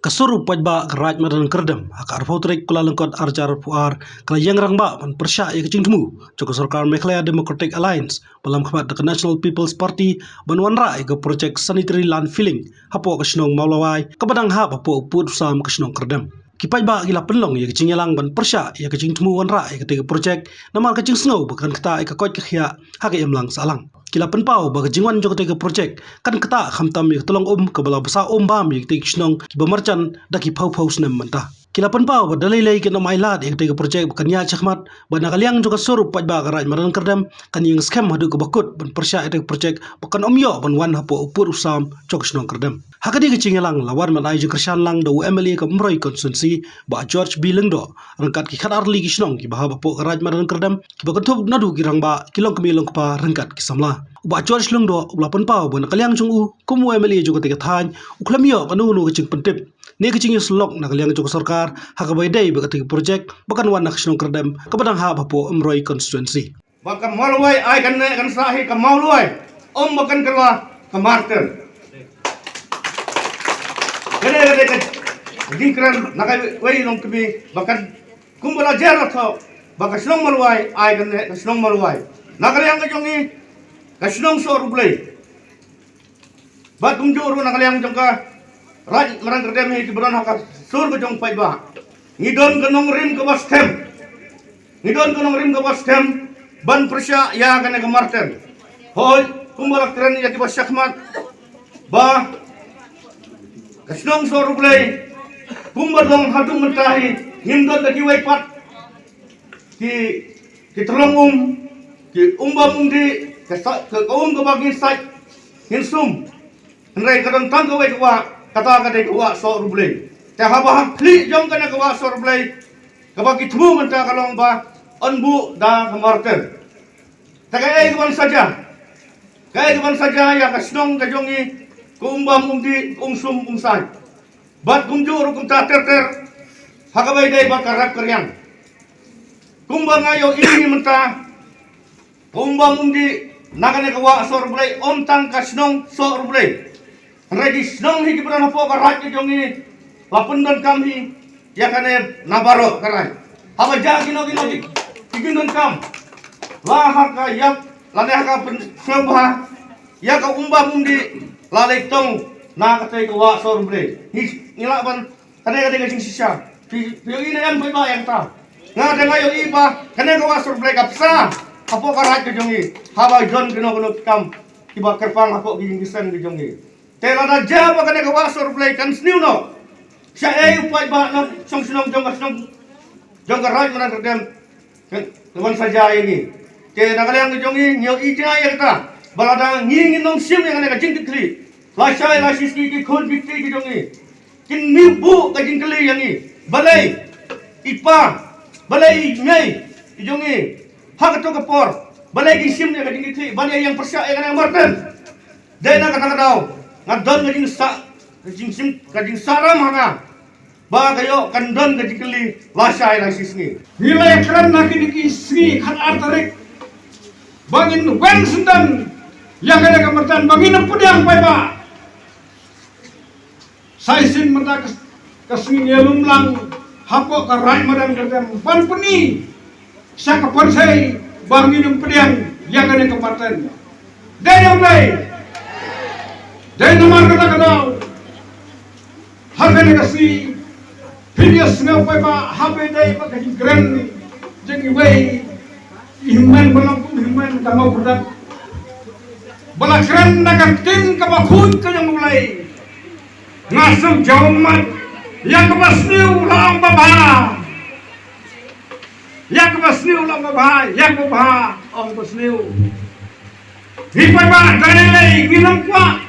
Kasuru pajba keraj madan kerdem akar potrik kula lengkot arjar puar kala yang rangba man persya ya kecing temu joko sarkar Meghalaya Democratic Alliance balam khmat the National People's Party banwanra ke projek sanitary land filling hapo kasnong maulawai kabadang hap hapo put sam kasnong kerdem kipai ba gila penlong ya kecing yalang ban persya ya kecing temu wanra ya ketiga projek namar kecing snow bukan kata ka koi khia hake emlang salang kila penpau baga jingwan joko tega projek kan kata khamtam mi tolong kabala basa bam mi tik snong ki bamarchan daki phau snem manta kila penpau ba dalai ke nomai lat ek tega projek kanya chakmat bana kaliang joka sorup pajba garaj maran kerdam kan yang scam hadu ke bakut ban persya ek projek bukan omyo ban wan hapo upur usam jok snong kerdam hakadi ke cingelang lawan man ai jekrshan lang do MLA ke mroi constituency ba George B Lengdo rangkat ki khanar li ki snong ki bahaba po garaj maran kerdam ki bakutup nadu ki rangba kilong kemilong pa rangkat ki samla uba George Lengdo ulapan pau ban kaliang chung kumu MLA juga tega than uklamio kanu nu kecing pentip ne kecing slok na kaliang juga sarkar hakabai dai ba tega projek bukan wan nak snong kerdam kabadang ha bapo mroi constituency baka maluai ai kan sahi ka maluai bakan kala ka marten gede kan dingkran nakai wei long kemi bakan kumbala jera tho baka snong maluai ai kan snong maluai nakaliang ka jongi kasnong so rublay bat kumjuru nakaliang jongka raj marang kerdem hi kibran haka sur ko jong pai ba ngidon kanong rim ke bastem ban persya ya kana ke marten hoy kumbalak tren ya tiba syakmat ba kasnong so rublay kumbadong hadung mentahi ngimdon daki wai pat ki tolong ki umbam di ke kaum ke bagi sat hinsum henrai kadang tang ke wai kwa kata kata kwa so rublay ta haba kli jong kana kwa so rublay ke bagi temu menta kalong ba anbu da kemarten ta kai ke saja ya kasnong ka jongi kumbam di umsum umsai bat kumjur kum ta ter hakabai dai ba karap karyang kumbang ayo ini menta kumbam di nakane kawa sor bulay tang kasnong sor bulay ready snong hi kibran po karat jongi lapundon kami ya kane nabaro karai haba ja gino kigindon kam lahar ka yak lane ka pensebha ya ka umba mundi lalai tong na kate kawa sor bulay ngila ban kane kate sisa piyo ina yan ba yang ta nga ngayo iba kane kawa sor bulay kapsa apo karat ke jongi haba jon kino kam kiba kerpang apo ginggisan ke jongi tela da jaba kane ka wasor play kan sniu no sya upai ba no song sinong jong karat manan kerdem teman saja ini ke nakaliang ke jongi nyo ija ya ta balada ngingin nong sim yang kane ka jingkli la syai la siski ki khon bikti ke jongi kin nibu ka jingkli yang ni balai ipa balai ngai jongi hak to kapor balai gi sim ne gading thi balai yang persya yang marten dena kata daw ngadon gading sa gading sim gading saram hanga ba kayo kandon gading keli lasai lasisni nilai kran nakini ki sri khat artarik bangin wen sundan yang ada kemertan bangin pudyang pai ba saisin mata kesingin yelum lang hapo karai madan kadam ban peni sa kaparsay bangin pediang yang ada kematian dan mulai dan nomor kata harga negasi videos ngau pa habe dai pakai keren jengi wei iman belum kamau produk bala keren nagatin kabakun ka yang mulai ngasem jaumat yang kebasniu lang baba yak basniu lang babha yak babha basniu hipai ba dalai ginam kwa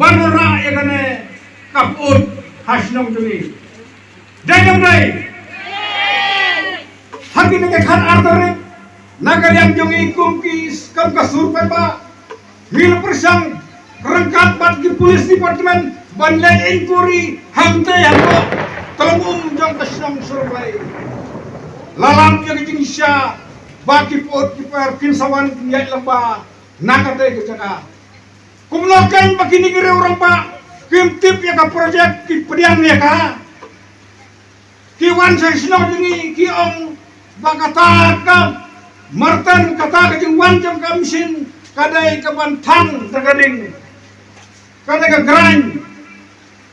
banora ekane kaput hasnong juni dayam dai hakine ke khan artare nagaliam jongi kumkis kam kasur pa hil persang rangkat bat di police department banlai inquiry hamte hako tolong jong kasnong survey lalam yang jingsya baki pot kiper kinsawan yai lamba nakate ke jaka kumlokan baki nigire orang pa Kim tip ya ka project ki pediang ya ka. Ki wan sa sino dingi ki ong bakata ka martan kata ka jing wan jam ka mesin kadai ka bantang tagading. Kadai ka grind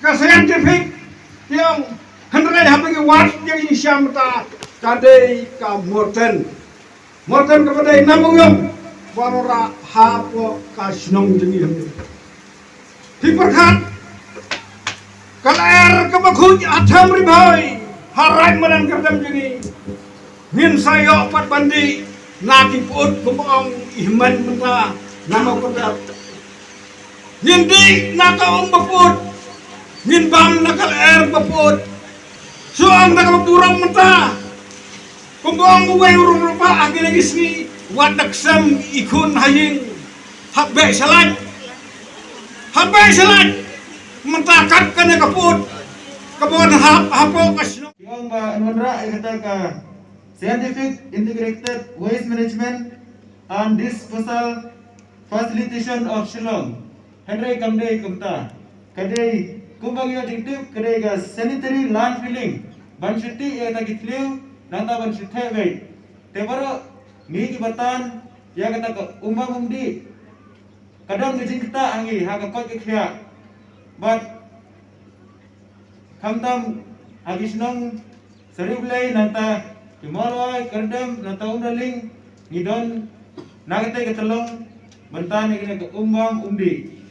ka scientific ki ong handrai habang wat yang ini syamta kadai ka morten. Morten ka padai namung yom warora hapo ka sinong dingi ham. Hi perkat kaler kebakuj atam ribai harai menang kerdam jadi min sayo pat bandi naki put kumong iman menta nama kerdam nyindi naka baput nyin bam nakal baput suam nakal burang menta kumong uwe urung rupa agi lagi sini wadak sam ikun haying habbe salat mentakat kena kaput kaput hapo kasno Yung Nundra kata ka scientific integrated waste management and disposal facilitation of Shillong. Henry kamdei kumta kadai kumbang yo dingtip kadai ga sanitary landfilling banshiti eta gitliu nanta banshithe wei tebaro mi ki batan ya kata ka umbang umdi kadang ngejing kita angi ha ka kot ke khia but kamtam habis nong seriblai nanta kimoloi kerdem nanta undaling ngidon nagate ketelong bentan ini ke umbang umdi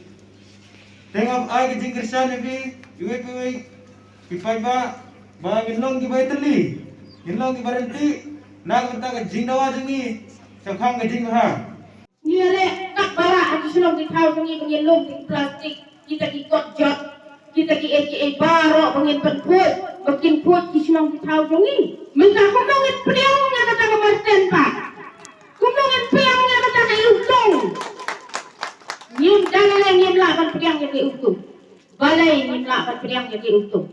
tengok ai ke jingkirsan ni iwe pipai ba nginlong ki bai teli nginlong ki barenti nag benta ke jingdawa jengi sakhang ke jing ha Nire nak bara habis long di tahu jengi pengilung di plastik kita ikut jot kita ki eki baro pengin penput makin put ki semang di tahu jengi minta kumongin priangnya kata ke Martin pak kumongin priangnya kata ke Utong nyim dalam nyim laban priangnya ke Utong balai nyim laban priangnya ke Utong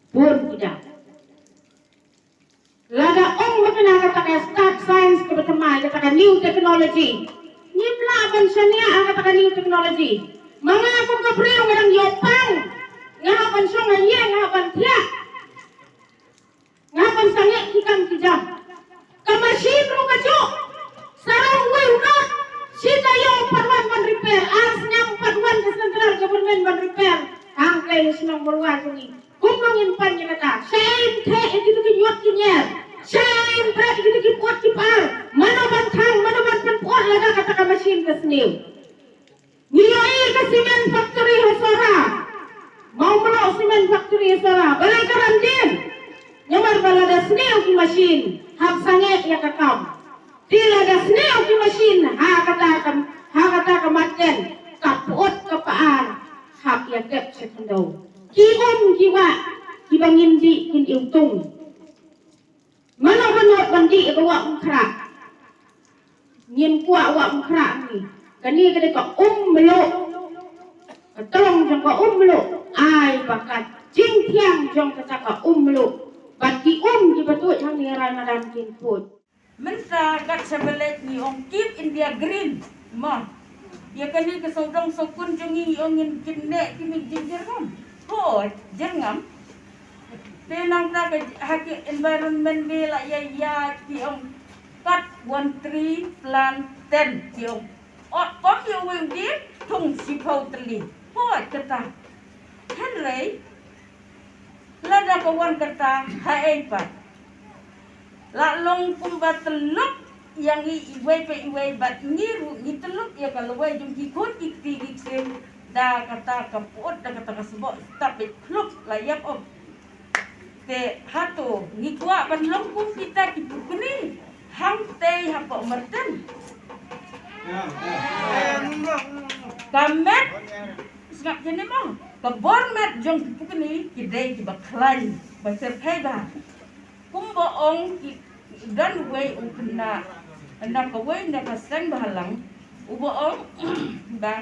pun tidak lada ong makna kata ke start science ke bertemai kata ke new technology nyim laban sania kata ke new technology mga akong kapriyo nga ng yopang ngahapan siya nga iya ngahapan tiyak ngahapan sangi hikang kijam kamasin mo ka jo sarang way not sita yung parwan man repair as niyang parwan ka central government man repair ang kayo sinang marwan kungi kumangin pa niya kata same te ito kinyot kinyer same pre ito kipot kipar manaban tang manaban panpuan laga kata kamasin ka siniw nilai ke semen factory Hasara mau melok semen factory Hasara balai karam din nyamar balada snail ki machine hab sange ya kakam tila da snail ki machine ha kata kamaten kapot kapaan hab ya kep sekendo kiom kiwa kibangin di kin iutung mana hanot bandi bawa mukra ngin kuat wa mukra ni kani kada ka meluk tolong jong ka meluk ai bakat jing tiang jong kata ka meluk bati di batut hang ni ramadan kin put mensa kat sebelet ni ong keep India green ma ya kani ke sodong sokun jongi ongin kinne kimi jinjerngam ho jerngam tenang ta ke hak environment ni la ya ki ong cut 1 tree plant 10 ki ong có nhiều người biết thùng xì phâu tali hỏi kata Henry lada kawan kata hai pat la long kumba teluk yang iwe pe iwe bat ngiru ni teluk ya kalau wai jum kikut ikti iksen da kata kapot da kata kasebok tapi klub layak om te hatu ngikwa ban long kum kita kipukuni hang te hapok merten kamet sengap jenis mong kebon met jong pukul ni kidai kibaklan basir peba kumbo ong dan way ukna anak kawai nak kasang bahalang ubo ong ba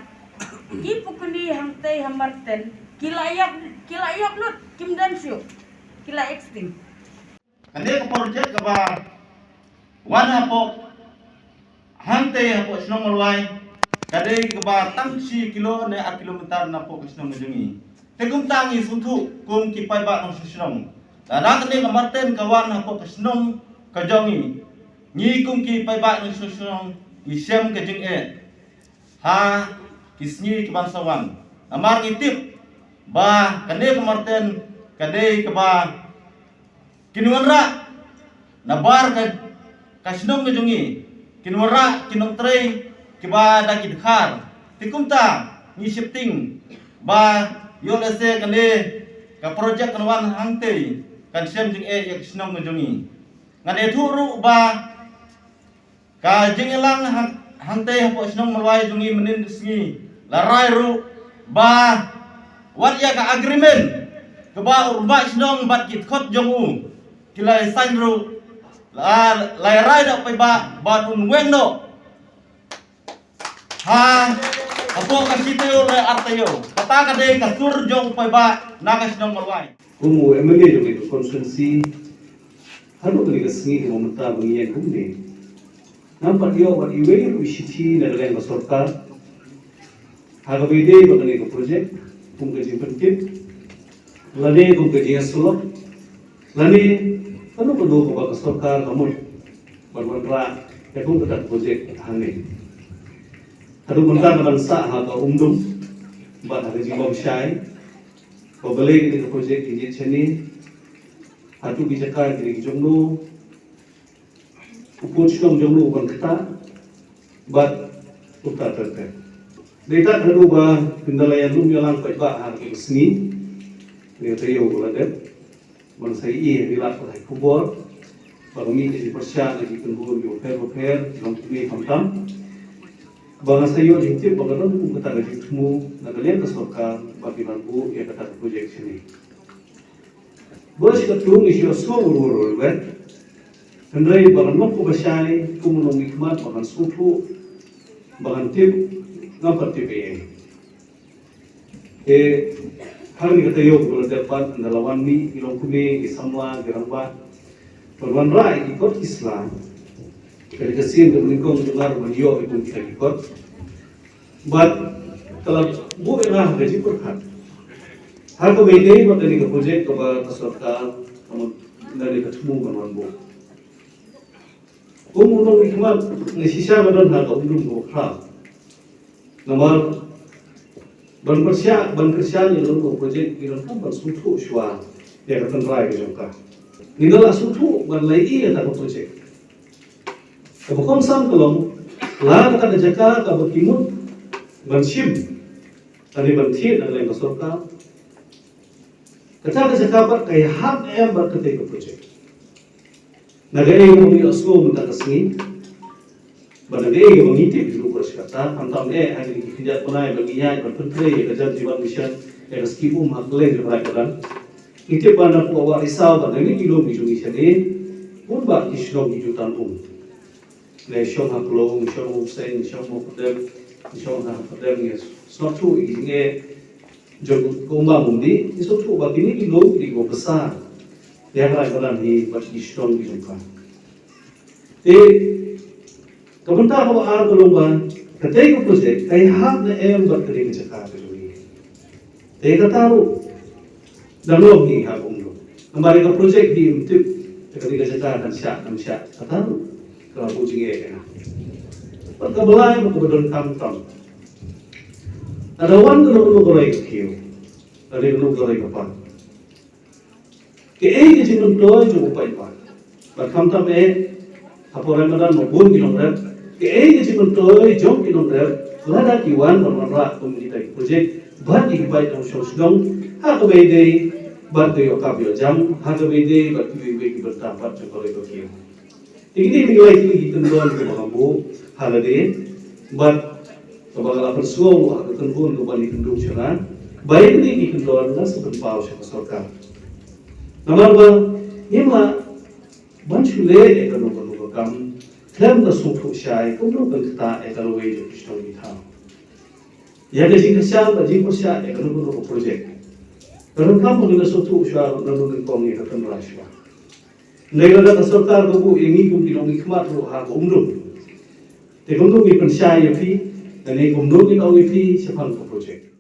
ki pukul ni hangtai hamarten kilayap lut kim dan syuk kila extreme ane ko project ka ba wana po hante po sinong malway kadai keba tangsi kilo ne a kilometer na po kisnong ngejungi te kum tangi suntu kum kipai ba nong susnong dana kene kamarten kawan na po kisnong kajongi ni kum kipai ba nong susnong isem kejeng ha kisni kebansawan amar ngitip ba kene kamarten kadai keba kinuanra nabar ka kasnong ngejungi kinuanra kinong trei kiba da kidkhar tikumta ni shifting ba yolese kane ka project kanwan hangte kan sem jing yak snong ngejungi ngade thuru ba ka jingelang hangte hapo snong malwai jungi menin sngi larai ru ba wat ya ka agreement ke ba urba snong bat kit khot jongu kilai san ru lai rai da pai ba un weng no ha apo kasitayo le artayo kata kade kasur jong pai ba nakas nong malwai Kumu emene jo itu konsensi haru beli kesengi mau mentah bengian kumne. Nampak dia wat iwe wisiti na dalam sorkar. Haga bede bagani ke projek kum gaji penting. Lane kum gaji sulok. Lane kanu pedo ke sorkar kamu berbentra ya kum tetap projek hane. Haru mentah bangsa haga umdum bat haga jimbom syai. Pabalik ini ke projek ini sini, hatu bijakan ini jomno, upun syom jomno uban kita, bat utar terter. Data hadu ba kendala yang lum yalang pai ba har ke sini, ni tayo buladet, man sai ie dilat pai kubor, bagami ke persya lagi kenbur yo per long tumi hamtam. Bang sayo jintip baganon kum kata lagi temu nagalian ke sorkar bagi mampu ya kata projek sini. Boleh kita tunggu isyo semua bet. Hendrai bagan nok kubasai kum nong nikmat bagan sufu bagan tip ngapar tip hari kata yo boleh dapat ndalawan mi ilong kume isamla gerangba perwan rai ikut Islam. Kali kesin kemeningkong dengar menyo itu kita ikut. But kalau bu erah gaji perkat. Harga bede bakal di projek ke sorkar kamu dari ketemu kawan bu. Umum hikmat nisisa badan harga umum bu hal. Nomor ban persian yang lu projek iran kan ban sutu shwa ya katan rai ke jangka. Ninggal sutu ban lai iya tak projek. Kebukom sam kelong, lah kata jaka kabukimut banshim, tadi bantin adalah yang kesorka. Kata jaka ber kayak ham berketik ke projek. Nagai mumi aslo minta kesini, banagai mengintip dulu kata, antam hari kerja penai baginya berpentri kerja jiwa mission, skipu maklai juga kan. Intip bana puawa risau banagai kilo bijungi sini, pun bak islam hijutan Le shong haklong, shong sen, shong mokdem, shong hakodem yes. Suatu ini jodoh kumba mundi, suatu begini kilo digo besar. Dia kerana ni bagi shong dijumpa. Kementar bawa ar belumban, ketika projek, ayah na berkering cakap ini. Kata tahu, dalam ni habung lo. Kembali ke projek di untuk ketika cakap dan syak, kata tahu. Kalau kucing ya, perkebelai perkebun tam. Ada wan kalau gorai kecil, ada kalau gorai kapan. Ke ke jinun toy jo pai pa. Perkam tam apa Ramadan maupun kinong rep. Ke jinun toy jom kinong rep. Lada kiwan bermanfaat komunitas projek. Bagi baik dalam sosdong, hak bede batu okabio jam, hak bede batu begi bertampat jokorai kecil. Ini nilai tinggi tentuan ke mampu halade, but kebagal persuau atau tentuan kembali kendung cina, baik ini tentuan nas berpau sekosorkan. Namun ima banjule ekonomi kam, klaim nasuk syai, kumno kita ekonomi jadi stong kita. Ya jadi kesal, jadi kesal ekonomi projek. Kalau kamu dengan suatu syai, namun kami akan merasa. Negara kesorkar kamu ini kum dilong hikmat roh ha umdum. Te kum tu pensyai fi dan ini kumdugin ang ifi sa project.